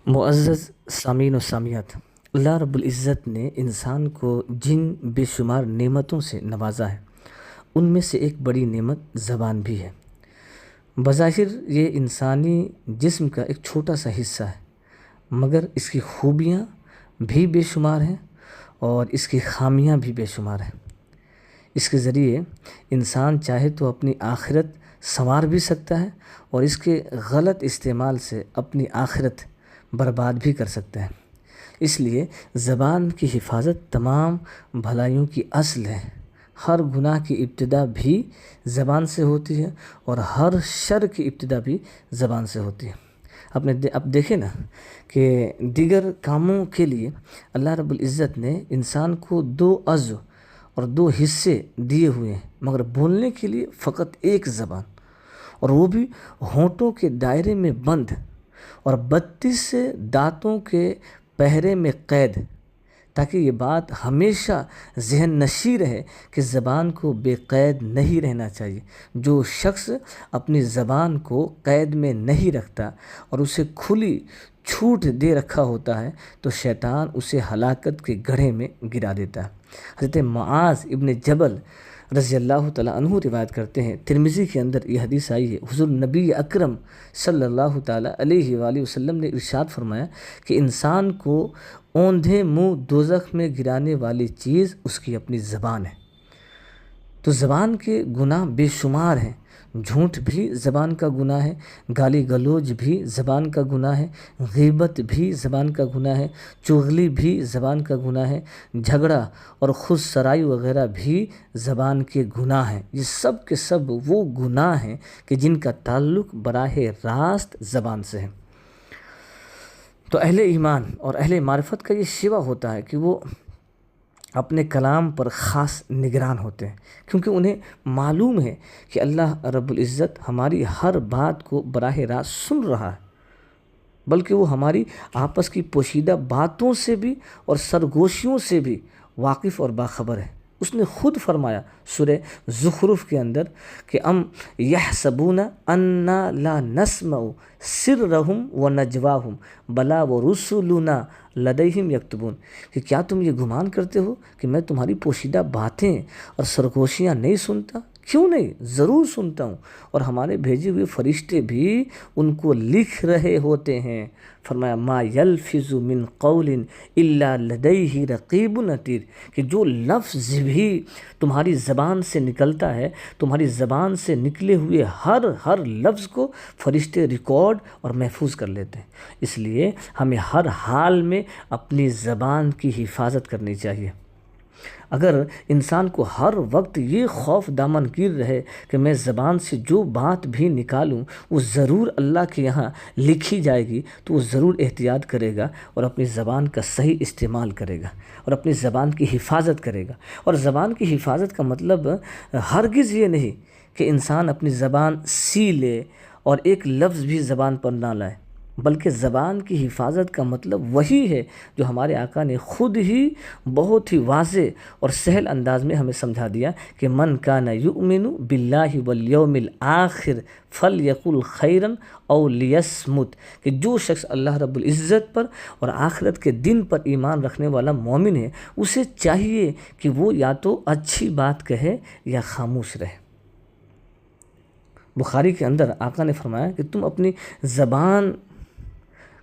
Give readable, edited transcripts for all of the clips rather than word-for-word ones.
معزز سامعین و سامعات، اللہ رب العزت نے انسان کو جن بے شمار نعمتوں سے نوازا ہے، ان میں سے ایک بڑی نعمت زبان بھی ہے۔ بظاہر یہ انسانی جسم کا ایک چھوٹا سا حصہ ہے، مگر اس کی خوبیاں بھی بے شمار ہیں اور اس کی خامیاں بھی بے شمار ہیں۔ اس کے ذریعے انسان چاہے تو اپنی آخرت سنوار بھی سکتا ہے اور اس کے غلط استعمال سے اپنی آخرت برباد بھی کر سکتا ہے۔ اس لیے زبان کی حفاظت تمام بھلائیوں کی اصل ہے۔ ہر گناہ کی ابتدا بھی زبان سے ہوتی ہے اور ہر شر کی ابتدا بھی زبان سے ہوتی ہے۔ اب دیکھیں نا کہ دیگر کاموں کے لیے اللہ رب العزت نے انسان کو 2 عضو اور 2 حصے دیے ہوئے ہیں، مگر بولنے کے لیے فقط ایک زبان، اور وہ بھی ہونٹوں کے دائرے میں بند اور 32 دانتوں کے پہرے میں قید، تاکہ یہ بات ہمیشہ ذہن نشیں رہے کہ زبان کو بے قید نہیں رہنا چاہیے۔ جو شخص اپنی زبان کو قید میں نہیں رکھتا اور اسے کھلی چھوٹ دے رکھا ہوتا ہے تو شیطان اسے ہلاکت کے گڑھے میں گرا دیتا ہے۔ حضرت معاذ ابن جبل رضی اللہ تعالیٰ عنہ روایت کرتے ہیں، ترمذی کے اندر یہ حدیث آئی ہے، حضور نبی اکرم صلی اللہ تعالیٰ علیہ وآلہ وسلم نے ارشاد فرمایا کہ انسان کو اوندھے منہ دوزخ میں گرانے والی چیز اس کی اپنی زبان ہے۔ تو زبان کے گناہ بے شمار ہیں۔ جھوٹ بھی زبان کا گناہ ہے، گالی گلوچ بھی زبان کا گناہ ہے، غیبت بھی زبان کا گناہ ہے، چغلی بھی زبان کا گناہ ہے، جھگڑا اور خود سرائی وغیرہ بھی زبان کے گناہ ہیں۔ یہ سب کے سب وہ گناہ ہیں کہ جن کا تعلق براہ راست زبان سے ہے۔ تو اہل ایمان اور اہل معرفت کا یہ شیوہ ہوتا ہے کہ وہ اپنے کلام پر خاص نگران ہوتے ہیں، کیونکہ انہیں معلوم ہے کہ اللہ رب العزت ہماری ہر بات کو براہ راست سن رہا ہے، بلکہ وہ ہماری آپس کی پوشیدہ باتوں سے بھی اور سرگوشیوں سے بھی واقف اور باخبر ہے۔ اس نے خود فرمایا سورہ زخرف کے اندر کہ ام یحسبون انا لا نسمع سرهم ونجواهم بلا ورسلنا لدیہم یکتبون، کہ کیا تم یہ گمان کرتے ہو کہ میں تمہاری پوشیدہ باتیں اور سرگوشیاں نہیں سنتا؟ کیوں نہیں، ضرور سنتا ہوں، اور ہمارے بھیجے ہوئے فرشتے بھی ان کو لکھ رہے ہوتے ہیں۔ فرمایا ما یلفظ من قول الا لدیہ رقیب عتید، کہ جو لفظ بھی تمہاری زبان سے نکلتا ہے، تمہاری زبان سے نکلے ہوئے ہر لفظ کو فرشتے ریکارڈ اور محفوظ کر لیتے ہیں۔ اس لیے ہمیں ہر حال میں اپنی زبان کی حفاظت کرنی چاہیے۔ اگر انسان کو ہر وقت یہ خوف دامن گیر رہے کہ میں زبان سے جو بات بھی نکالوں وہ ضرور اللہ کے یہاں لکھی جائے گی، تو وہ ضرور احتیاط کرے گا اور اپنی زبان کا صحیح استعمال کرے گا اور اپنی زبان کی حفاظت کرے گا۔ اور زبان کی حفاظت کا مطلب ہرگز یہ نہیں کہ انسان اپنی زبان سی لے اور ایک لفظ بھی زبان پر نہ لائے، بلکہ زبان کی حفاظت کا مطلب وہی ہے جو ہمارے آقا نے خود ہی بہت ہی واضح اور سہل انداز میں ہمیں سمجھا دیا کہ من کان یؤمن باللہ والیوم الآخر فلیقل خیرا او لیصمت، کہ جو شخص اللہ رب العزت پر اور آخرت کے دن پر ایمان رکھنے والا مومن ہے، اسے چاہیے کہ وہ یا تو اچھی بات کہے یا خاموش رہے۔ بخاری کے اندر آقا نے فرمایا کہ تم اپنی زبان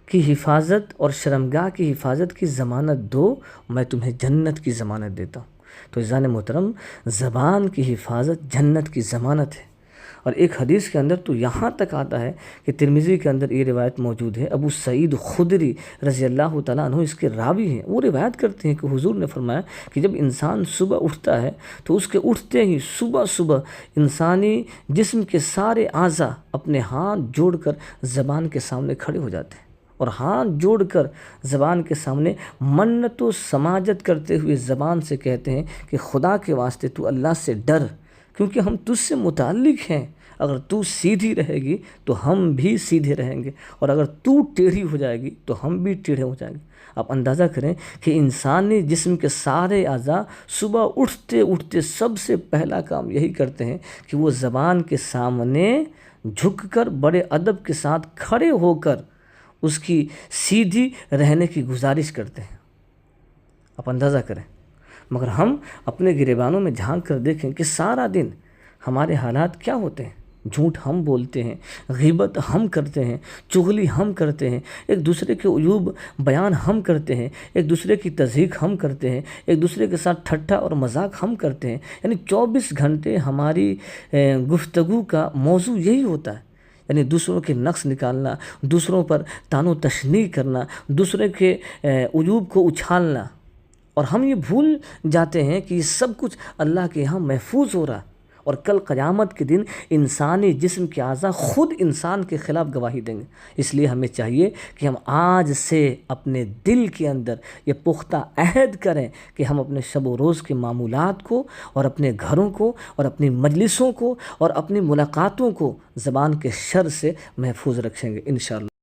کی حفاظت اور شرمگاہ کی حفاظت کی ضمانت دو، میں تمہیں جنت کی ضمانت دیتا ہوں۔ تو عزیزان محترم، زبان کی حفاظت جنت کی ضمانت ہے۔ اور ایک حدیث کے اندر تو یہاں تک آتا ہے کہ ترمذی کے اندر یہ روایت موجود ہے، ابو سعید خدری رضی اللہ تعالیٰ عنہ اس کے راوی ہیں، وہ روایت کرتے ہیں کہ حضور نے فرمایا کہ جب انسان صبح اٹھتا ہے تو اس کے اٹھتے ہی صبح انسانی جسم کے سارے اعضاء اپنے ہاتھ جوڑ کر زبان کے سامنے کھڑے ہو جاتے ہیں اور ہاتھ جوڑ کر زبان کے سامنے منت و سماجت کرتے ہوئے زبان سے کہتے ہیں کہ خدا کے واسطے تو اللہ سے ڈر، کیونکہ ہم تجھ سے متعلق ہیں۔ اگر تو سیدھی رہے گی تو ہم بھی سیدھے رہیں گے، اور اگر تو ٹیڑھی ہو جائے گی تو ہم بھی ٹیڑھے ہو جائیں گے۔ آپ اندازہ کریں کہ انسانی جسم کے سارے اعضاء صبح اٹھتے سب سے پہلا کام یہی کرتے ہیں کہ وہ زبان کے سامنے جھک کر بڑے ادب کے ساتھ کھڑے ہو کر اس کی سیدھی رہنے کی گزارش کرتے ہیں. آپ اندازہ کریں. مگر ہم اپنے گریبانوں میں جھانک کر دیکھیں کہ سارا دن ہمارے حالات کیا ہوتے ہیں. جھوٹ ہم بولتے ہیں، غیبت ہم کرتے ہیں، چغلی ہم کرتے ہیں، ایک دوسرے کے عیوب بیان ہم کرتے ہیں، ایک دوسرے کی تضحیق ہم کرتے ہیں، ایک دوسرے کے ساتھ ٹھٹھا اور مذاق ہم کرتے ہیں. یعنی 24 گھنٹے ہماری گفتگو کا موضوع یہی ہوتا ہے. یعنی دوسروں کے نقص نکالنا، دوسروں پر طعن و تشنیع کرنا، دوسرے کے عیوب کو اچھالنا. اور ہم یہ بھول جاتے ہیں کہ یہ سب کچھ اللہ کے یہاں محفوظ ہو رہا ہے، اور کل قیامت کے دن انسانی جسم کے اعضاء خود انسان کے خلاف گواہی دیں گے. اس لیے ہمیں چاہیے کہ ہم آج سے اپنے دل کے اندر یہ پختہ عہد کریں کہ ہم اپنے شب و روز کے معمولات کو اور اپنے گھروں کو اور اپنی مجلسوں کو اور اپنی ملاقاتوں کو زبان کے شر سے محفوظ رکھیں گے انشاءاللہ.